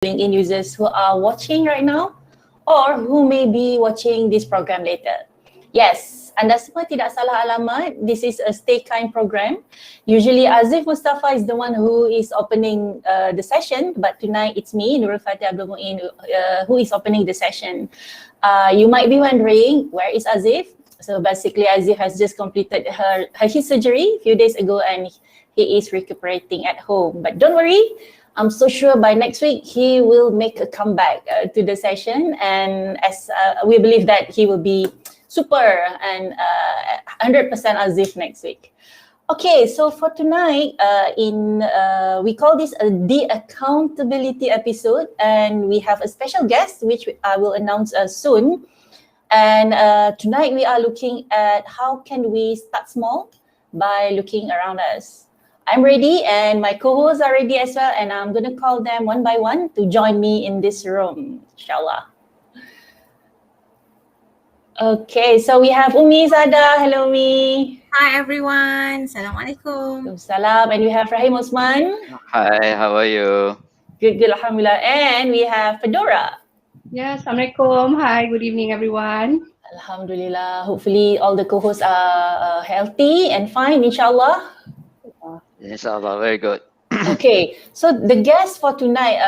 LinkedIn users who are watching right now or who may be watching this program later. Yes, anda semua tidak salah alamat. This is a Stay Kind program. Usually Azif Mustafa is the one who is opening the session, but tonight it's me, Nurul Fathiyah, who is opening the session. You might be wondering, where is Azif? So basically Azif has just completed his surgery a few days ago and he is recuperating at home. But don't worry, I'm so sure by next week he will make a comeback to the session, and as we believe that he will be super and 100% Azif next week. Okay, so for tonight, we call this the accountability episode, and we have a special guest which I will announce soon. And tonight we are looking at how can we start small by looking around us. I'm ready and my co-hosts are ready as well, and I'm going to call them one by one to join me in this room, inshallah. Okay, so we have Ummi Zada. Hello, Ummi. Hi, everyone. Assalamualaikum. Salam. And we have Rahim Osman. Hi, how are you? Good, alhamdulillah. And we have Fedora. Yes, Assalamualaikum. Hi, good evening, everyone. Alhamdulillah. Hopefully all the co-hosts are healthy and fine, inshallah. Inshallah, very good. Okay, so the guest for tonight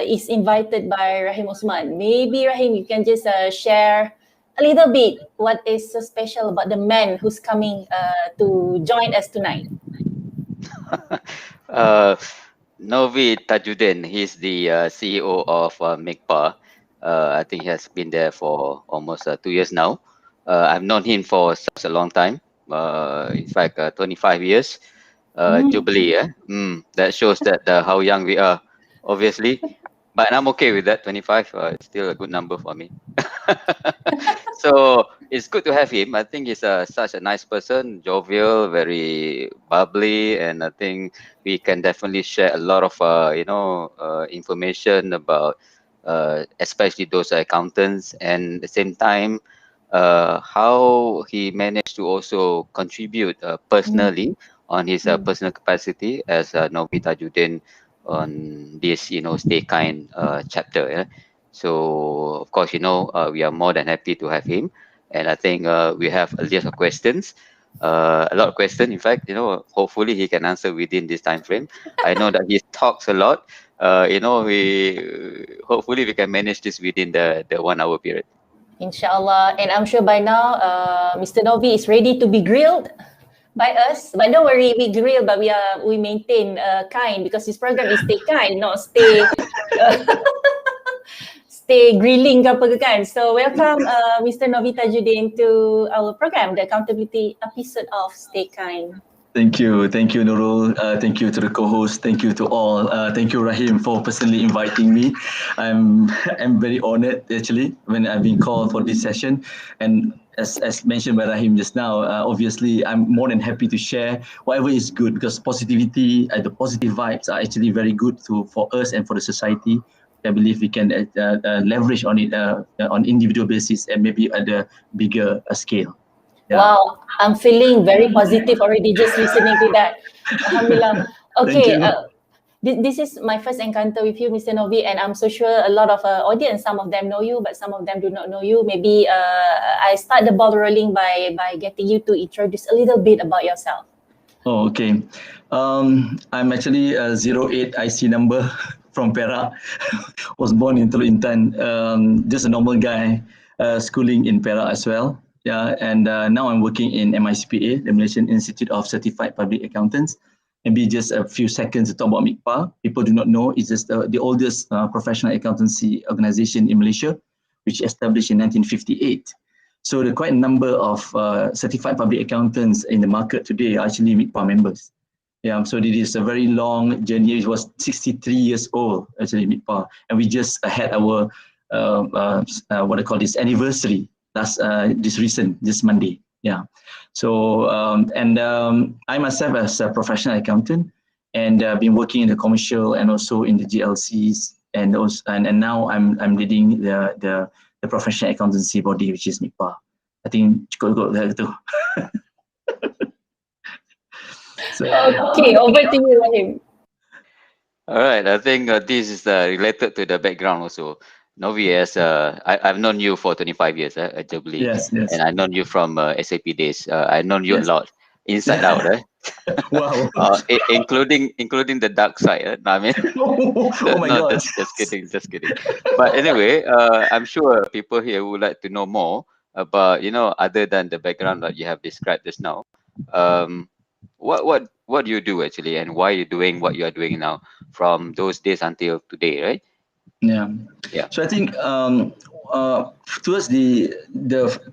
is invited by Rahim Osman. Maybe Rahim, you can just share a little bit what is so special about the man who's coming to join us tonight. Novie Tajuddin, he's the CEO of MICPA. I think he has been there for almost 2 years now. I've known him for such a long time. In fact, 25 years. Jubilee, that shows that how young we are, obviously. But I'm okay with that. 25, it's still a good number for me. So it's good to have him. I think he's such a nice person, jovial, very bubbly, and I think we can definitely share a lot of information about especially those accountants, and at the same time how he managed to also contribute personally on his personal capacity as Novie Tajuddin on this, Stay Kind chapter. Yeah? So, of course, we are more than happy to have him. And I think we have a list of questions, a lot of questions. In fact, hopefully he can answer within this time frame. I know that he talks a lot. Hopefully we can manage this within the 1 hour period. Inshallah. And I'm sure by now, Mr. Novie is ready to be grilled by us, but don't worry, we grill, but we maintain kind, because this program is Stay Kind, not stay grilling ke apa ke kan. So welcome Mr. Novie Tajuddin to our program, the accountability episode of Stay Kind. Thank you Nurul, thank you to the co-host, thank you to all, thank you Rahim for personally inviting me. I'm very honored actually when I've been called for this session, and as mentioned by Rahim just now, obviously I'm more than happy to share whatever is good, because positivity, the positive vibes are actually very good for us and for the society. I believe we can leverage on it on individual basis and maybe at a bigger scale. Yeah. Wow, I'm feeling very positive already just listening to that. Alhamdulillah. Okay, this is my first encounter with you, Mr. Novie, and I'm so sure a lot of audience, some of them know you, but some of them do not know you. Maybe I start the ball rolling by getting you to introduce a little bit about yourself. Oh, okay. I'm actually a 08 IC number from Perak. Was born in Teluk Intan. Just a normal guy, schooling in Perak as well. Yeah, and now I'm working in MICPA, the Malaysian Institute of Certified Public Accountants. Maybe just a few seconds to talk about MICPA. People do not know, it's just the oldest professional accountancy organization in Malaysia, which established in 1958. So there are quite a number of certified public accountants in the market today are actually MICPA members. Yeah, so it is a very long journey. It was 63 years old, actually, MICPA. And we just had our, what I call this, anniversary this Monday. Yeah. So, I myself as a professional accountant, and been working in the commercial and also in the GLCs, and also, and now I'm leading the professional accountancy body, which is MICPA. I think cukup tu. So, okay, over to you, Rahim. All right, I think this is related to the background also. Novi, as I've known you for 25 years, Jubilee, Yes, yes. and I've known you from SAP days. I've known you a lot, inside out, Wow. including the dark side. No, I mean, Oh my no, God. just kidding, just kidding. But anyway, I'm sure people here would like to know more about, other than the background that you have described just now. Um, what do you do actually, and why you're doing what you are doing now from those days until today, right? Yeah. Yeah. So I think towards the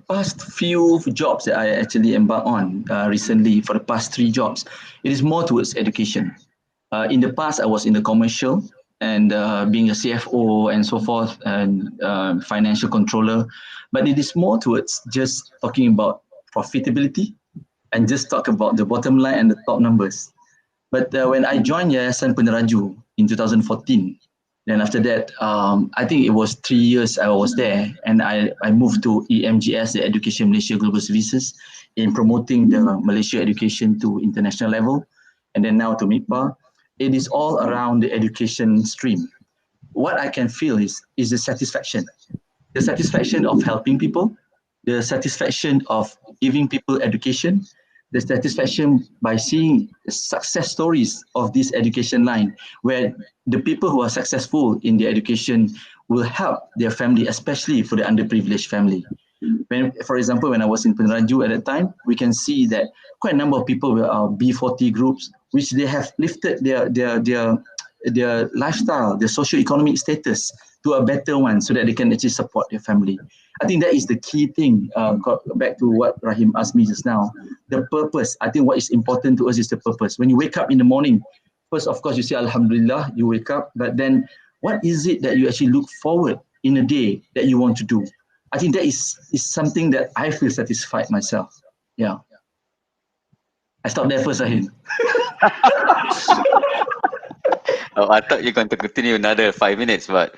past few jobs that I actually embarked on recently, for the past 3 jobs, it is more towards education. In the past, I was in the commercial and being a CFO and so forth, and financial controller, but it is more towards just talking about profitability and just talk about the bottom line and the top numbers. But when I joined Yayasan Peneraju in 2014, then after that, I think it was 3 years I was there, and I moved to EMGS, the Education Malaysia Global Services, in promoting the Malaysia education to international level, and then now to MIPA. It is all around the education stream. What I can feel is the satisfaction of helping people, the satisfaction of giving people education, the satisfaction by seeing the success stories of this education line, where the people who are successful in their education will help their family, especially for the underprivileged family. When, for example, when I was in Peneraju at that time, we can see that quite a number of people were B40 groups, which they have lifted their lifestyle, their socio-economic status to a better one, so that they can actually support their family. I think that is the key thing. Back to what Rahim asked me just now, the purpose. I think what is important to us is the purpose. When you wake up in the morning, first, of course, you say Alhamdulillah, you wake up, but then what is it that you actually look forward in a day that you want to do? I think that is something that I feel satisfied myself. Yeah. I stop there first, Rahim. Oh, I thought you're going to continue another 5 minutes, but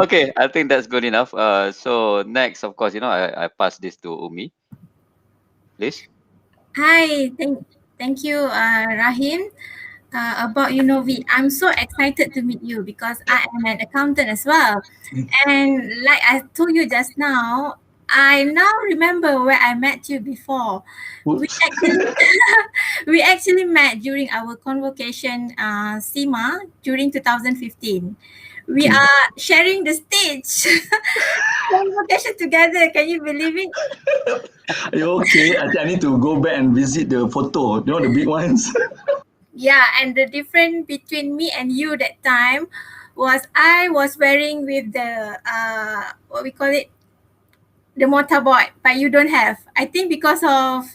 okay, I think that's good enough. So next, of course, I pass this to Ummi, please. Hi, thank you, Rahim. About you, Novi, I'm so excited to meet you because I am an accountant as well. And like I told you just now, I now remember where I met you before. We Oops. actually we actually met during our convocation CIMA during 2015. We are sharing the stage convocation together. Can you believe it? Okay, I think I need to go back and visit the photo, the big ones. Yeah, and the difference between me and you that time was I was wearing with the what we call it, the mortarboard, but you don't have. I think because of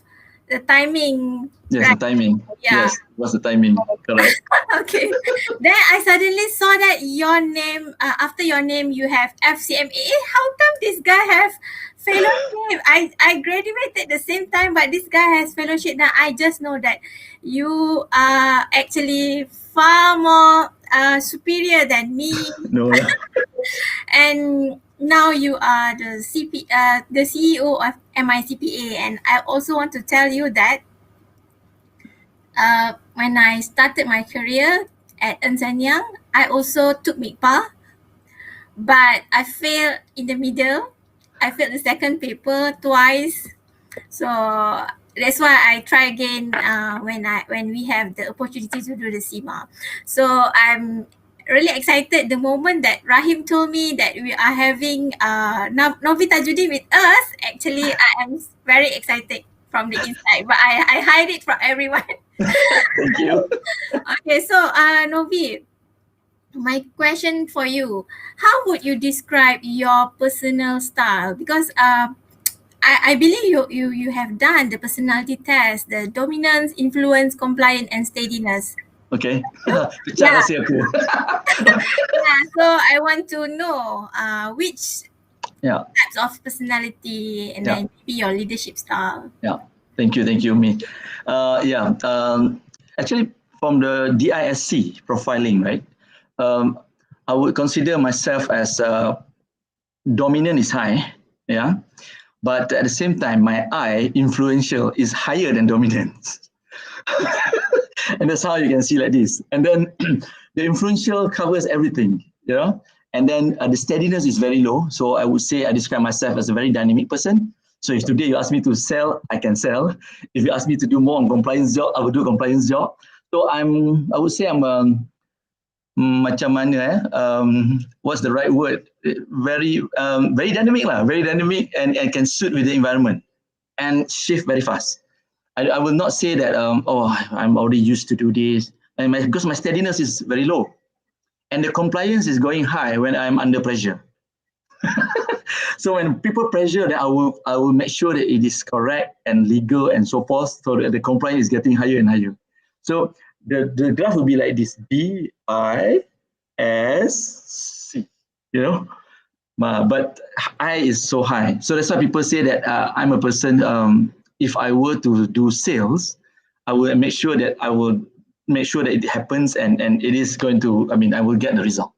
the timing. Yes, right? the timing. Yeah. Yes, what's the timing? Correct. Okay. Then I suddenly saw that your name, after your name, you have FCMA. How come this guy have fellowship? I graduated the same time, but this guy has fellowship. Now I just know that you are actually far more superior than me. No. And now you are the the CEO of MICPA, and I also want to tell you that when I started my career at Ernst & Young, I also took MIPA, but I failed in the middle. I failed the second paper twice, so that's why I try again when we have the opportunity to do the CIMA. So I'm really excited the moment that Rahim told me that we are having Novie Tajuddin with us. Actually, I am very excited from the inside, but I hide it from everyone. Thank you. Okay, so Novi, my question for you: how would you describe your personal style? Because I believe you have done the personality test, the dominance, influence, compliance, and steadiness. Okay. Yeah. Rahsia aku. Yeah, so I want to know which Yeah. types of personality and then maybe your leadership style. Yeah. Thank you, Ummi. Yeah. Actually, from the DISC profiling, right? I would consider myself as dominant is high, yeah, but at the same time, my I influential is higher than dominance. And that's how you can see like this. And then the influential covers everything, you know. And then the steadiness is very low. So I would say I describe myself as a very dynamic person. So if today you ask me to sell, I can sell. If you ask me to do more on compliance job, I will do a compliance job. So I would say I'm macam mana what's the right word? Very dynamic lah, very dynamic and can suit with the environment and shift very fast. I will not say that I'm already used to do this, and because my steadiness is very low, and the compliance is going high when I'm under pressure. So when people pressure, then I will make sure that it is correct and legal and so forth, so that the compliance is getting higher and higher. So the graph will be like this: BISC, you know. But I is so high, so that's why people say that I'm a person. If I were to do sales, I will make sure that it happens and it is going to. I mean, I will get the result.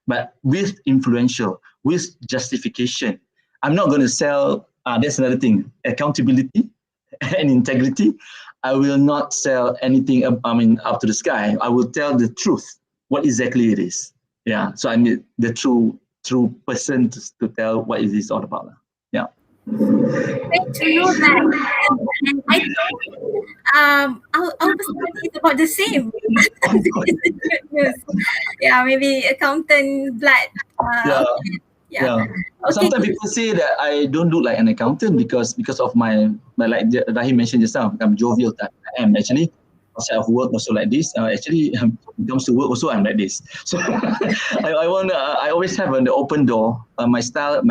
But with influential, with justification, I'm not going to sell. That's another thing: accountability and integrity. I will not sell anything. Up to the sky. I will tell the truth, what exactly it is. Yeah. So I need the true person to tell what it is all about. Yeah. Great to know that. And I think our personality is about the same. Good news. Yeah, maybe accountant blood. Yeah. Okay. Yeah. Okay. Sometimes people say that I don't look like an accountant because of my like Rahim mentioned just now, I'm jovial type. I am actually. Outside of work also like this. Actually, when it comes to work also I'm like this. So I always have an open door. My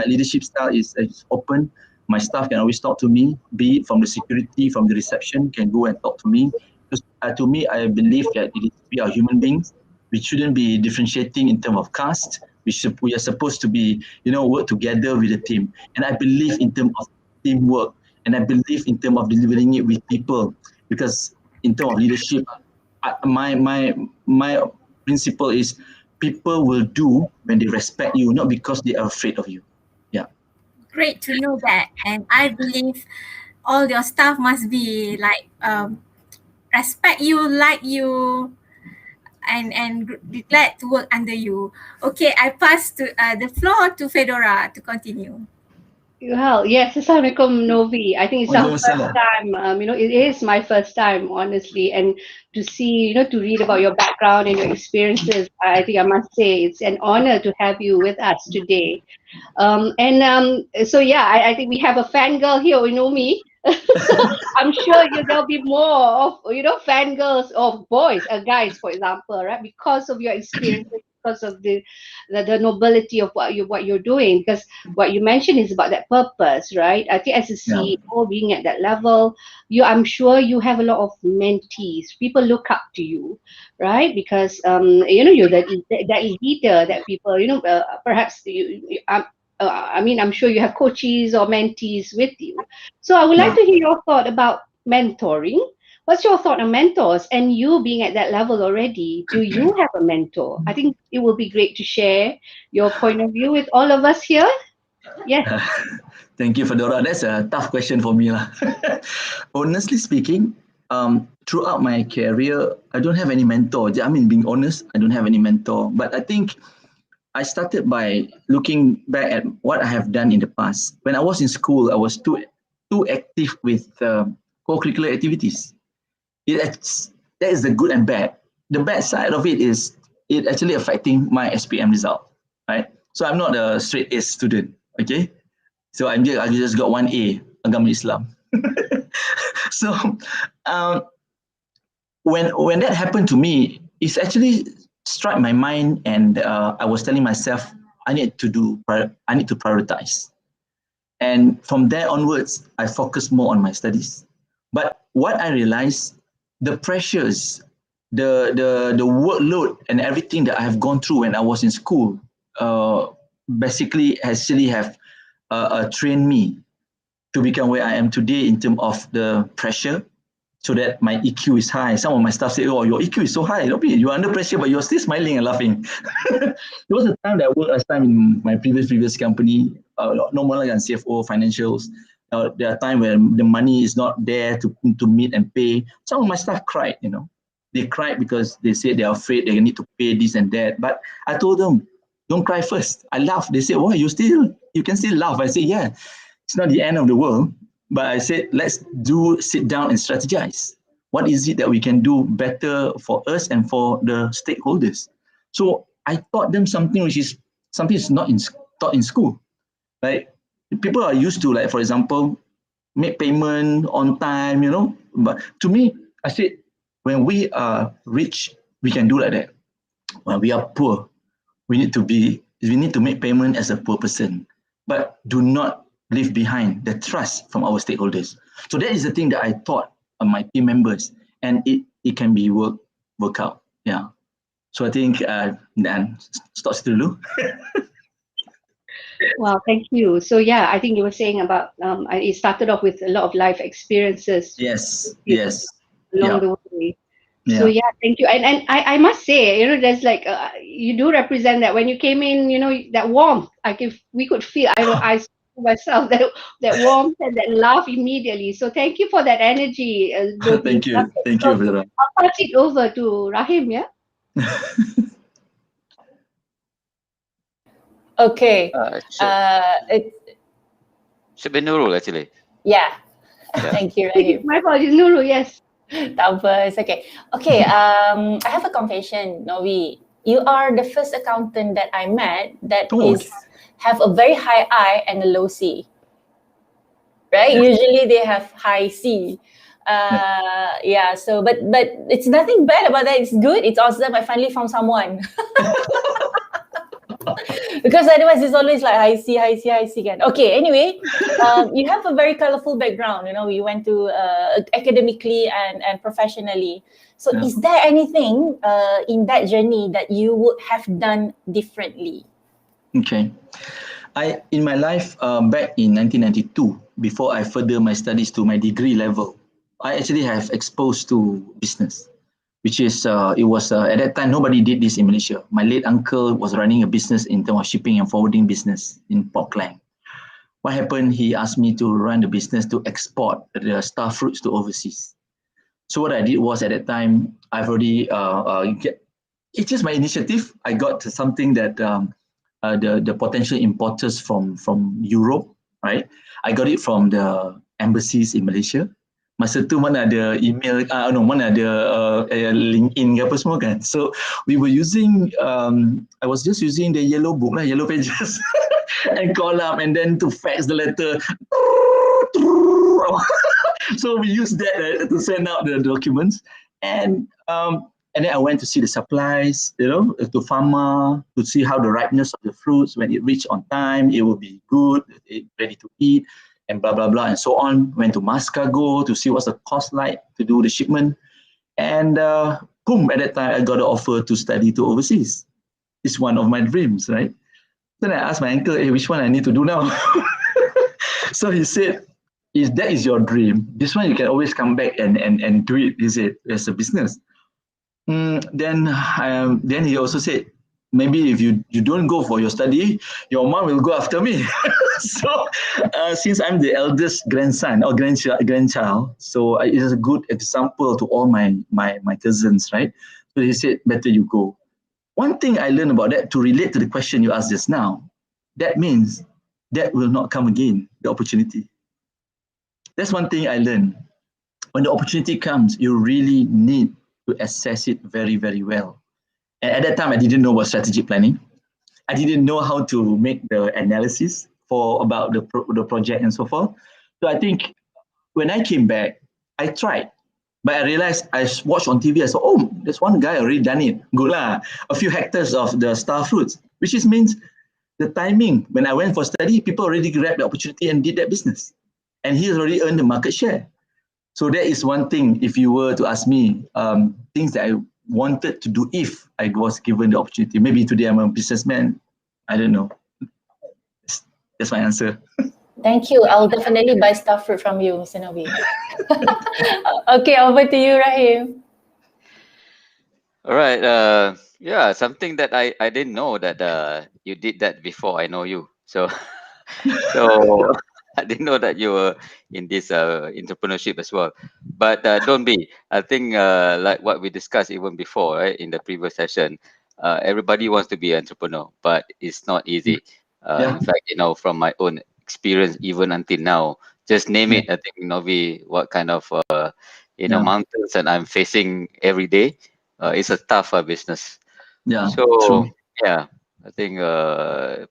leadership style is open. My staff can always talk to me, be it from the security, from the reception, can go and talk to me. Because to me, I believe that we are human beings. We shouldn't be differentiating in terms of caste. We are supposed to be, work together with the team. And I believe in terms of teamwork, and I believe in terms of delivering it with people. Because in terms of leadership, my principle is people will do when they respect you, not because they are afraid of you. Yeah. Great to know that. And I believe all your staff must be like respect you, like you, and be glad to work under you. Okay, I pass to the floor to Fedora to continue. Well, yes, Assalamualaikum, Novie. I think it's our first time. It is my first time, honestly, and to see, to read about your background and your experiences. I think I must say it's an honor to have you with us today. So yeah, I think we have a fangirl here, Ummi. So I'm sure there'll be more of fangirls of boys, guys, for example, right? Because of your experiences, because of the nobility of what you're doing. Because what you mentioned is about that purpose, right? I think as a CEO, being at that level, I'm sure you have a lot of mentees. People look up to you, right? Because you're that leader that people perhaps I'm sure you have coaches or mentees with you. So I would like to hear your thought about mentoring. What's your thought on mentors? And you being at that level already, do you have a mentor? I think it will be great to share your point of view with all of us here. Yes. Thank you, Fedora. That's a tough question for me. Honestly speaking, throughout my career, I don't have any mentor. Being honest, I don't have any mentor. But I think I started by looking back at what I have done in the past. When I was in school, I was too active with co-curricular activities. That is the good and bad. The bad side of it is it actually affecting my SPM result, right? So I'm not a straight A student, okay? So I just got 1A, Agama Islam. So when that happened to me, it's actually struck my mind, and I was telling myself I need to prioritize. And from there onwards, I focused more on my studies. But what I realized, the pressures, the workload, and everything that I have gone through when I was in school, basically actually have trained me to become where I am today in terms of the pressure, so that my EQ is high. Some of my staff say, "Oh, your EQ is so high. You're under pressure, but you're still smiling and laughing." There was a time that I worked last time in my previous company, normal like CFO, financials. There are times where the money is not there to meet and pay. Some of my staff cried, They cried because they said they're afraid they need to pay this and that. But I told them, don't cry first. I laughed. They said, "Why you can still laugh?" I said, "Yeah, it's not the end of the world." But I said, let's sit down and strategize. What is it that we can do better for us and for the stakeholders? So I taught them something which is something is not taught in school. Like people are used to, like, for example, make payment on time, you know. But to me, I said, when we are rich, we can do like that. When we are poor, we need to make payment as a poor person, but do not leave behind the trust from our stakeholders. So that is the thing that I taught my team members, and it can be work out. Yeah. So I think dan stop situ dulu. Wow, thank you. So yeah, I think you were saying about it started off with a lot of life experiences. Yes. Along the way. So yeah, thank you. And I must say, you know, there's like you do represent that. When you came in, you know, that warmth. We could feel. I saw myself that warmth and that laugh immediately. So thank you for that energy. Thank you, Fedora. I'll pass it over to Rahim. Yeah. Okay. Should be Nurul actually. Yeah. Thank you, Rahim. My apologies, Nurul. Yes. Tak apa, it's okay. Okay, I have a confession, Novie. You are the first accountant that I met that have a very high I and a low C. Right? Usually they have high C. Yeah, so but it's nothing bad about that. It's good. It's awesome. I finally found someone. Because otherwise it's always like high C again. Okay, anyway, you have a very colorful background. You know, you went to academically and professionally. So is there anything in that journey that you would have done differently? Okay. In my life, back in 1992, before I further my studies to my degree level, I actually have exposed to business, which is, it was, at that time, nobody did this in Malaysia. My late uncle was running a business in terms of shipping and forwarding business in Portland. What happened, he asked me to run the business to export the star fruits to overseas. So what I did was, at that time, I've already, it's just my initiative. I got something that the potential importers from Europe, right? I got it from the embassies in Malaysia. Masa tu mana ada email, mana ada LinkedIn ke apa semua kan. So we were using, I was just using the yellow book lah, yellow pages and call up and then to fax the letter. So we used that to send out the documents. And then I went to see the supplies, you know, to farmer, to see how the ripeness of the fruits, when it reached on time, it will be good, ready to eat, and blah, blah, blah, and so on. Went to Mascargo to see what's the cost like to do the shipment. And boom, at that time, I got an offer to study to overseas. It's one of my dreams, right? Then I asked my uncle, hey, which one I need to do now? So he said, if that is your dream, this one you can always come back and do it, he said, as a business. Then he also said, maybe if you don't go for your study, your mom will go after me. So since I'm the eldest grandson or grandchild, so it is a good example to all my cousins, right? So he said, better you go. One thing I learned about that, to relate to the question you asked just now, that means that will not come again, the opportunity. That's one thing I learned. When the opportunity comes, you really need to assess it very, very well. And at that time, I didn't know about strategic planning. I didn't know how to make the analysis about the project and so forth. So I think when I came back, I tried. But I realized, I watched on TV, I saw, oh, there's one guy already done it. Good lah. A few hectares of the star fruits, which means the timing. When I went for study, people already grabbed the opportunity and did that business. And he has already earned the market share. So that is one thing, if you were to ask me, things that I wanted to do if I was given the opportunity. Maybe today I'm a businessman. I don't know. That's my answer. Thank you. I'll definitely buy star fruit from you, Mr. Novie. Okay, over to you, Rahim. All right. Yeah, something that I didn't know that you did that before I know you. So I didn't know that you were in this entrepreneurship as well. But don't be. I think like what we discussed even before, right, in the previous session, everybody wants to be an entrepreneur, but it's not easy. Yeah. In fact, from my own experience, even until now, just name it. I think Novi, what kind of mountains that I'm facing every day. It's a tough business. Yeah. So True. yeah, I think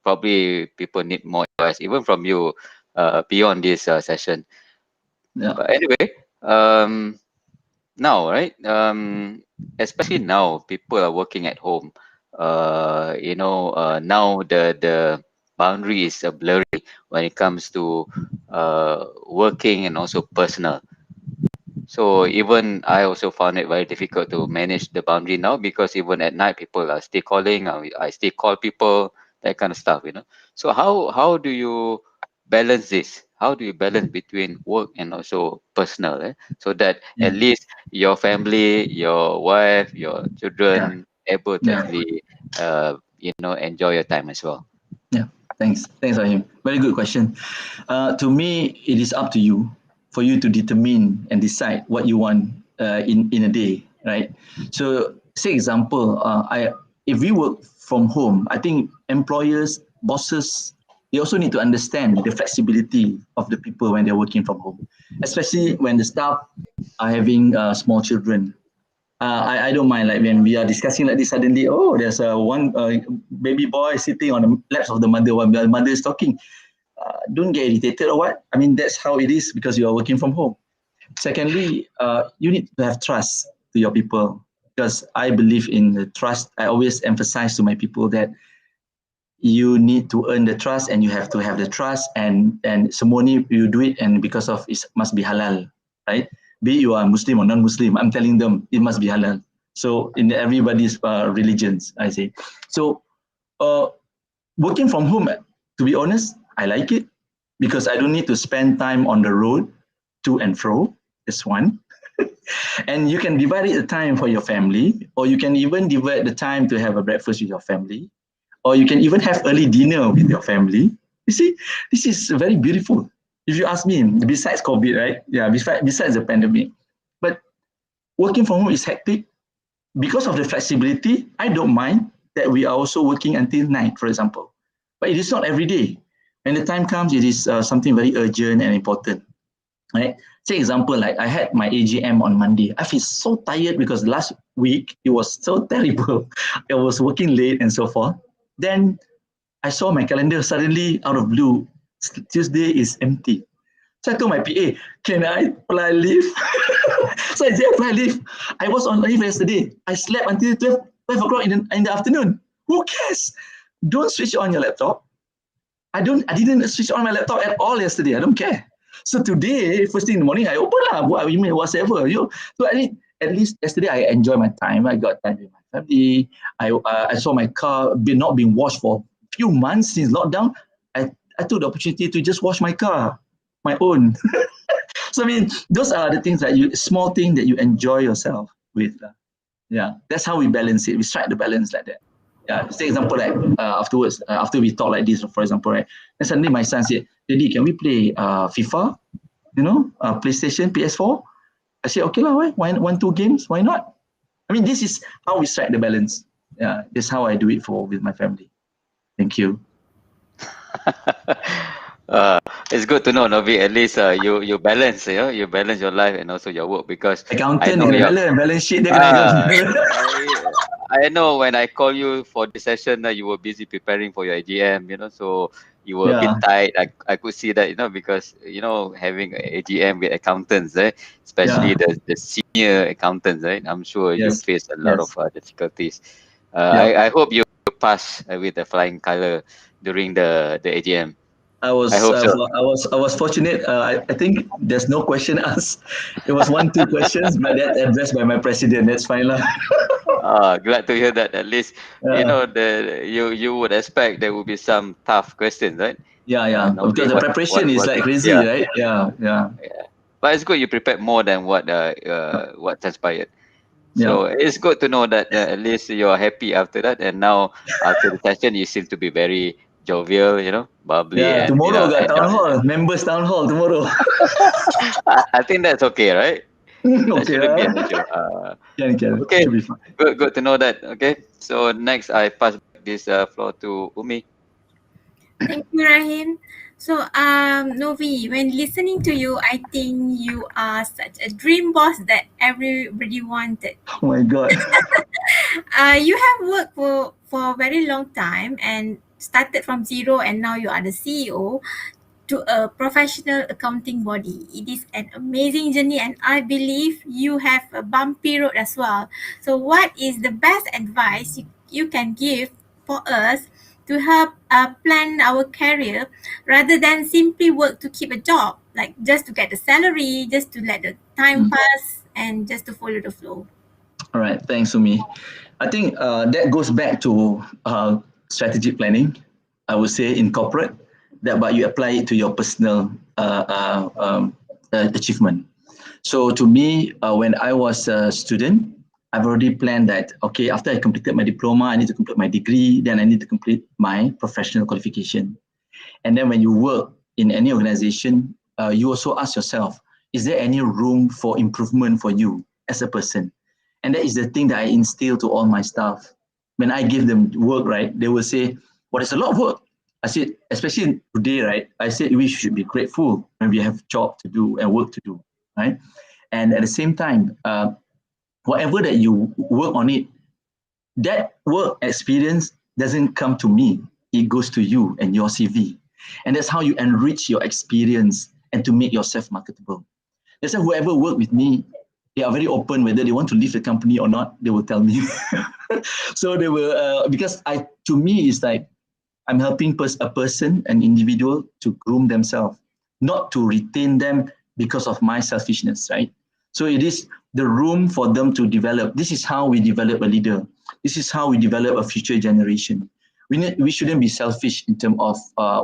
probably people need more advice, even from you, beyond this session. Yeah. But anyway, now, right? Especially now, people are working at home. Now the boundary is blurry when it comes to working and also personal. So even I also found it very difficult to manage the boundary now, because even at night people are still calling. I still call people, that kind of stuff. So how do you balance this? How do you balance between work and also personal, so that at least your family, your wife, your children able to actually enjoy your time as well? Yeah. Thanks, Rahim. Very good question. To me, it is up to you, for you to determine and decide what you want in a day, right? So, say example, if we work from home, I think employers, bosses, they also need to understand the flexibility of the people when they're working from home, especially when the staff are having small children. I don't mind, like when we are discussing like this, suddenly, there's one baby boy sitting on the laps of the mother while the mother is talking. Don't get irritated or what. I mean, that's how it is, because you are working from home. Secondly, you need to have trust to your people, because I believe in the trust. I always emphasize to my people that you need to earn the trust, and you have to have the trust, and semua ni you do it, and because of it must be halal, right? Be it you are Muslim or non-Muslim, I'm telling them it must be halal. So in everybody's religions, I say. So working from home, to be honest, I like it, because I don't need to spend time on the road to and fro. That's one. And you can divide the time for your family, or you can even divide the time to have a breakfast with your family, or you can even have early dinner with your family. You see, this is very beautiful. If you ask me, besides COVID, right? Yeah, besides the pandemic. But working from home is hectic. Because of the flexibility, I don't mind that we are also working until night, for example. But it is not every day. When the time comes, it is something very urgent and important. Right? Say example, like I had my AGM on Monday. I feel so tired because last week it was so terrible. I was working late and so forth. Then I saw my calendar suddenly out of blue. Tuesday is empty. So I told my PA, can I apply leave? So I did apply leave. I was on leave yesterday. I slept until 12 o'clock in the afternoon. Who cares? Don't switch on your laptop. I didn't switch on my laptop at all yesterday. I don't care. So today, first thing in the morning, I open buat email, whatever. So at least yesterday I enjoyed my time. I got time with my family. I saw my car not being washed for a few months since lockdown. I took the opportunity to just wash my car, my own. So I mean, those are the things small thing that you enjoy yourself with. Yeah, that's how we balance it. We strike the balance like that. Yeah, say example, like afterwards, after we talk like this, for example, right? Then suddenly my son said, "Daddy, can we play FIFA? PlayStation, PS4?" I said, "Okay lah, why 1-2 games? Why not?" I mean, this is how we strike the balance. Yeah, that's how I do it with my family. Thank you. It's good to know, Novi. At least you balance, you balance your life and also your work, because accountant dia kena balance sheet dia kena. I know when I call you for the session, you were busy preparing for your AGM, so you were a bit tight. I could see that, because having an AGM with accountants, especially the senior accountants, right? I'm sure you face a lot of difficulties. I hope you pass with the flying color during the AGM. I was fortunate. I think there's no question asked. It was 1-2 questions, but that's addressed by my president. That's fine lah. Glad to hear that. At least you would expect there will be some tough questions, right? Yeah. Because the preparation is like crazy, right? Yeah. But it's good you prepared more than what transpired. So it's good to know that at least you're happy after that, and now after the session you seem to be very jovial, you know, bubbly. Yeah, and, tomorrow got town enjoy. hall, members town hall tomorrow. I think that's okay, right? That Okay, shouldn't be an issue. can, Okay, should be fine. good to know that. Okay, so next I pass this floor to Ummi. Thank you, Rahim. So, Novi, when listening to you, I think you are such a dream boss that everybody wanted. Oh my God. You have worked for a very long time and started from zero, and now you are the CEO to a professional accounting body. It is an amazing journey, and I believe you have a bumpy road as well. So, what is the best advice you can give for us to help plan our career rather than simply work to keep a job, like just to get the salary, just to let the time pass, and just to follow the flow? All right, thanks, Ummi. I think that goes back to strategic planning. I would say in corporate, but you apply it to your personal achievement. So to me, when I was a student, I've already planned that, okay, after I completed my diploma, I need to complete my degree, then I need to complete my professional qualification. And then when you work in any organization, you also ask yourself, is there any room for improvement for you as a person? And that is the thing that I instill to all my staff. When I give them work, right, they will say, well, it's a lot of work. I said, especially today, right, I said we should be grateful when we have job to do and work to do, right? And at the same time, whatever that you work on it, that work experience doesn't come to me. It goes to you and your CV. And that's how you enrich your experience and to make yourself marketable. That's why whoever work with me, they are very open whether they want to leave the company or not, they will tell me. So they will, because to me, it's like I'm helping a person, an individual to groom themselves, not to retain them because of my selfishness, right? So it is the room for them to develop. This is how we develop a leader. This is how we develop a future generation. We shouldn't be selfish in terms of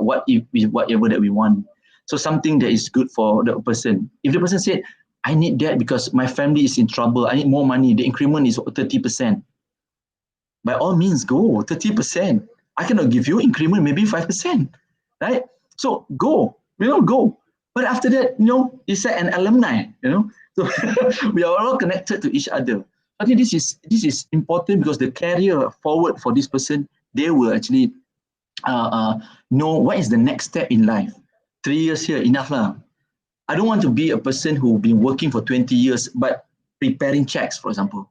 whatever that we want. So something that is good for the person. If the person said, I need that because my family is in trouble, I need more money, the increment is 30%. By all means, go 30%. I cannot give you increment, maybe 5%, right? So go, go. But after that, it's like an alumni, So we are all connected to each other. I think this is important because the career forward for this person, they will actually know what is the next step in life. 3 years here, enough lah. I don't want to be a person who been working for 20 years but preparing checks, for example.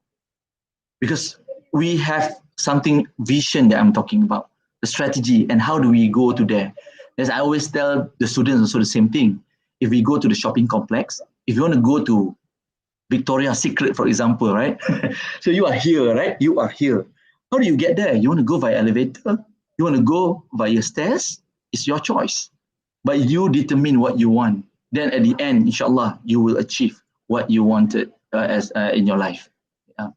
Because we have something vision that I'm talking about, the strategy and how do we go to there. As I always tell the students also the same thing. If we go to the shopping complex, if you want to go to Victoria's Secret, for example, right? So you are here, right? You are here. How do you get there? You want to go via elevator? You want to go via stairs? It's your choice. But you determine what you want. Then at the end, inshallah, you will achieve what you wanted as in your life. Yeah.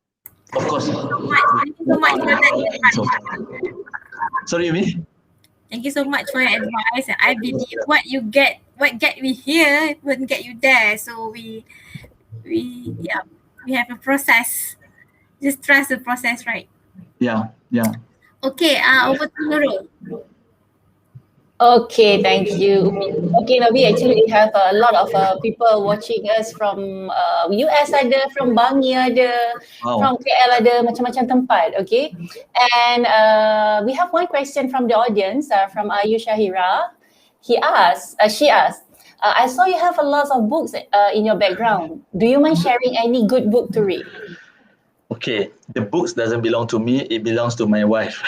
Of course. Thank you so much for that. Sorry, Ummi? Thank you so much for your advice. And I believe what get we here wouldn't get you there. So we have a process. Just trust the process, right? Yeah. Okay, over to Nurul. Okay, thank you. Okay, Novie, actually we have a lot of people watching us from US ada, from Bangi ada, from KL ada, macam-macam tempat, okay? And we have one question from the audience, from Ayu Shahira. She asked, I saw you have a lot of books in your background. Do you mind sharing any good book to read? Okay, the books doesn't belong to me, it belongs to my wife.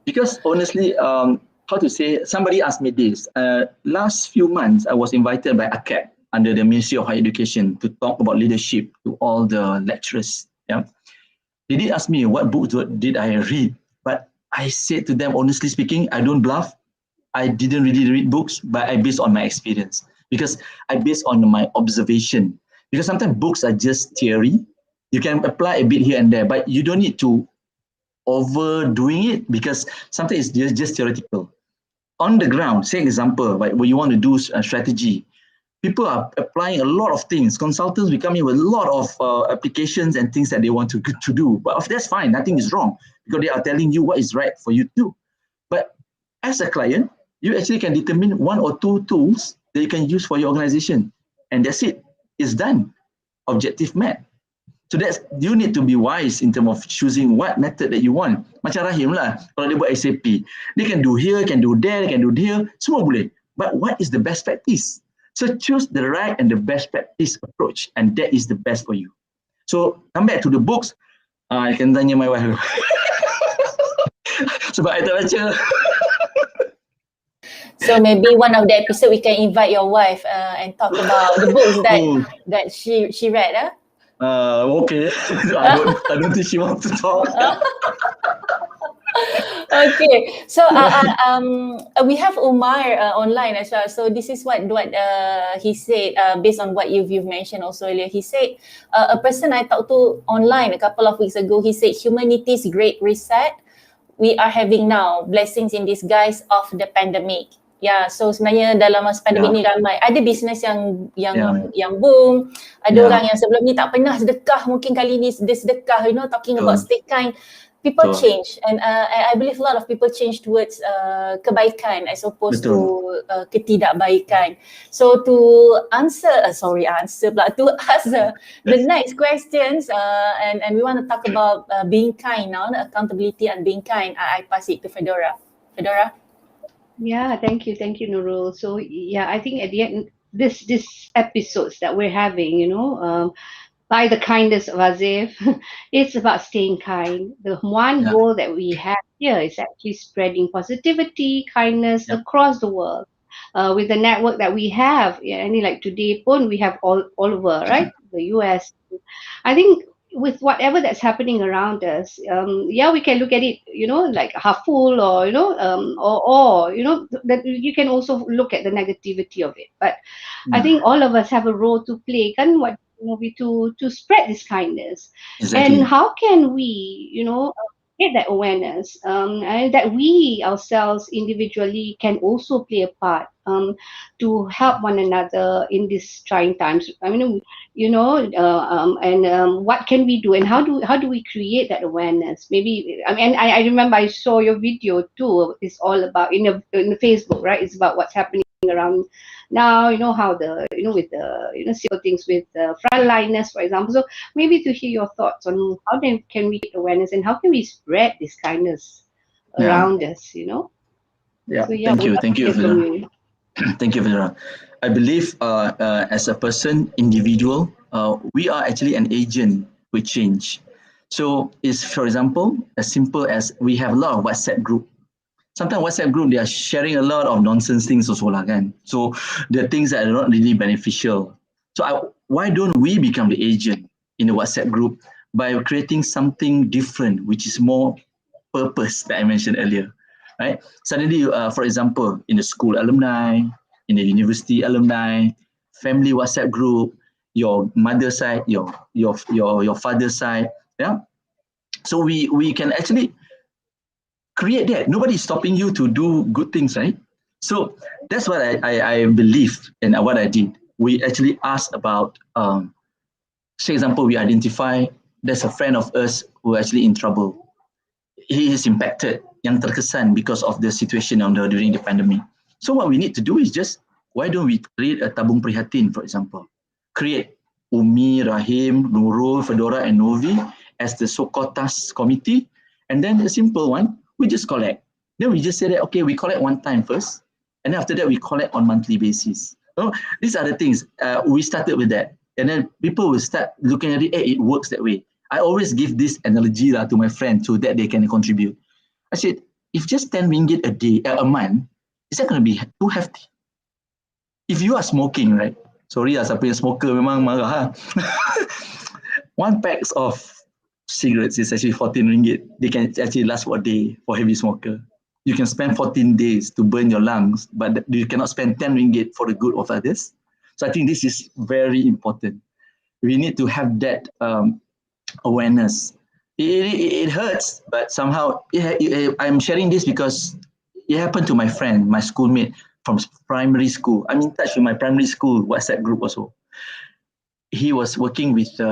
Because honestly, somebody asked me this. Last few months, I was invited by ACMA under the Ministry of Higher Education to talk about leadership to all the lecturers. Yeah, they did ask me what books did I read, but I said to them, honestly speaking, I don't bluff. I didn't really read books, but I based on my experience because I based on my observation. Because sometimes books are just theory. You can apply a bit here and there, but you don't need to overdoing it because sometimes it's just theoretical. On the ground, say example, like when you want to do a strategy, people are applying a lot of things. Consultants will come in with a lot of applications and things that they want to do. But that's fine, nothing is wrong, because they are telling you what is right for you to do. But as a client, you actually can determine 1 or 2 tools that you can use for your organization. And that's it. It's done. Objective met. So that's, you need to be wise in terms of choosing what method that you want. Macam Rahim lah, kalau dia buat SAP, they can do here, can do there, can do here, semua boleh. But what is the best practice? So choose the right and the best practice approach, and that is the best for you. So come back to the books. I can tanya my wife. Sebab I tak baca. So maybe one of the episode we can invite your wife and talk about the books that she read. Okay. I don't think she wants to talk. Okay, so we have Umar online as well. So this is what he said based on what you've mentioned also earlier. He said a person I talked to online a couple of weeks ago. He said humanity's great reset we are having now, blessings in disguise of the pandemic. Ya, so sebenarnya dalam masa pandemik ni ramai ada bisnes yang boom, ada orang yang sebelum ni tak pernah sedekah, mungkin kali ni dia sedekah, talking about stay kind. People change, and I believe a lot of people change towards kebaikan as opposed to ketidakbaikan. So to answer to ask the next questions, and we want to talk about being kind now, accountability and being kind. I pass it to Fedora. Fedora. Yeah, thank you, Nurul. So yeah, I think at the end, this episodes that we're having, by the kindness of Azif, it's about staying kind. The one goal that we have here is actually spreading positivity, kindness across the world. With the network that we have, like today, we have all over, right? The US. I think with whatever that's happening around us, we can look at it, like half full, or that you can also look at the negativity of it. But I think all of us have a role to play. Kan what to spread this kindness, and how can we, get that awareness, and that we ourselves individually can also play a part to help one another in these trying times. I mean, what can we do, and how do we create that awareness? Maybe I remember I saw your video too. It's all about in the Facebook, right? It's about what's happening around now, how the with the simple things with frontliners, for example. So maybe to hear your thoughts on how then can we get awareness, and how can we spread this kindness around us, Yeah. So, Thank you, Fedora. Thank you, Fedora. I believe as a person, individual, we are actually an agent with change. So it's, for example, as simple as we have a lot of WhatsApp group. Sometimes WhatsApp group, they are sharing a lot of nonsense things also lah kan. So the things that are not really beneficial. So why don't we become the agent in the WhatsApp group by creating something different, which is more purpose that I mentioned earlier, right? Suddenly, for example, in the school alumni, in the university alumni, family WhatsApp group, your mother's side, your father's side, yeah. So we can actually create that. Nobody's stopping you to do good things, right? So that's what I believe, and what I did. We actually asked about, say example, we identify there's a friend of us who actually in trouble. He is impacted, yang terkesan because of the situation during the pandemic. So what we need to do is just, why don't we create a tabung prihatin, for example? Create Ummi, Rahim, Nurul, Fedora, and Novie as the so-called task committee, and then a simple one, we just collect. Then we just say that, okay, we collect one time first, and then after that we collect on monthly basis. So these are the things, we started with that. And then people will start looking at it, hey, it works that way. I always give this analogy to my friends so that they can contribute. I said, if just 10 ringgit a month, is that going to be too hefty? If you are smoking, right? Sorry siapa yang smoker memang marah. One pack of cigarettes is actually 14 ringgit. They can actually last for a day for heavy smoker. You can spend 14 days to burn your lungs, but you cannot spend 10 ringgit for the good of others. So I think this is very important. We need to have that awareness. It hurts, but somehow I'm sharing this because it happened to my friend, my schoolmate. from primary school. I'm in touch with my primary school WhatsApp group also. He was working with in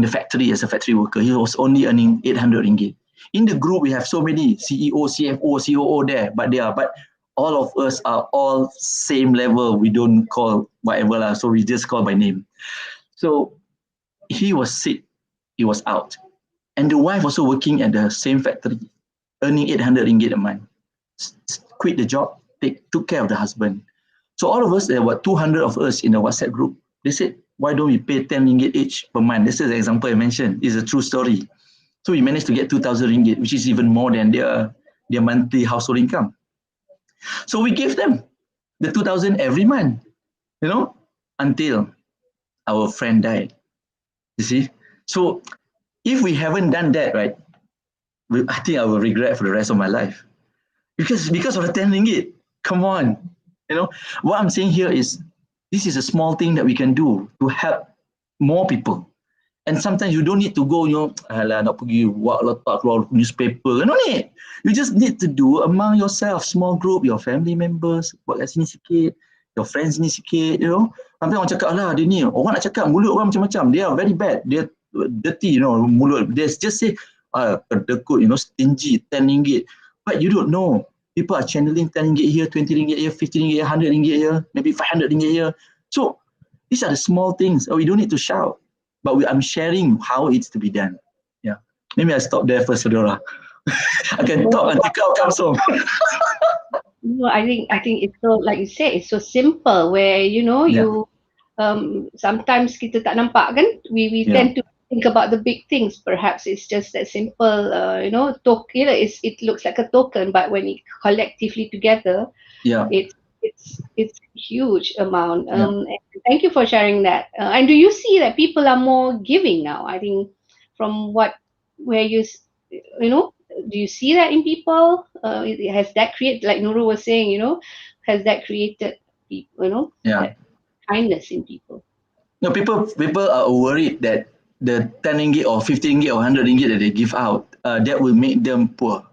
the factory as a factory worker. He was only earning 800 ringgit. In the group, we have so many CEO, CFO, COO there, but all of us are all same level. We don't call whatever lah, so we just call by name. So he was sick, he was out, and the wife also working at the same factory, earning 800 ringgit a month. Quit the job, took care of the husband. So all of us, there were 200 of us in the WhatsApp group. They said, why don't we pay 10 ringgit each per month? This is the example I mentioned. It's a true story. So we managed to get 2,000 ringgit, which is even more than their monthly household income. So we gave them the 2,000 every month, you know, until our friend died. You see? So if we haven't done that, right, I think I will regret for the rest of my life. Because of the 10 ringgit. Come on. You know, what I'm saying here is, this is a small thing that we can do to help more people. And sometimes you don't need to go, you know, alah, nak pergi buat letak keluar newspaper. No need. You just need to do among yourself, small group, your family members, buat kat sini sikit, your friends ni sikit, you know. Sampai orang cakap, alah dia ni, orang nak cakap mulut orang macam-macam. They are very bad. They are dirty, you know, mulut. They just say, kedekut, you know, stingy, 10 ringgit. But you don't know. People are channeling 10 ringgit here, 20 ringgit here, 50 ringgit here, 100 ringgit here, maybe 500 ringgit here. So these are the small things. We don't need to shout, but I'm sharing how it's to be done. Yeah. Maybe I stop there first, Fedora. I can talk until kau comes home. No, I think it's so, like you said, it's so simple where, you know, you sometimes kita tak nampak kan, we tend to think about the big things. Perhaps it's just that simple, you know, it looks like a token, but when it collectively together, it's huge amount. And thank you for sharing that. And do you see that people are more giving now? I think from where you know, do you see that in people? Has that created, like Nurul was saying, you know, has that created, you know, that kindness in people? No, people are worried that the 10 ringgit or 50 ringgit or 100 ringgit that they give out, that will make them poor.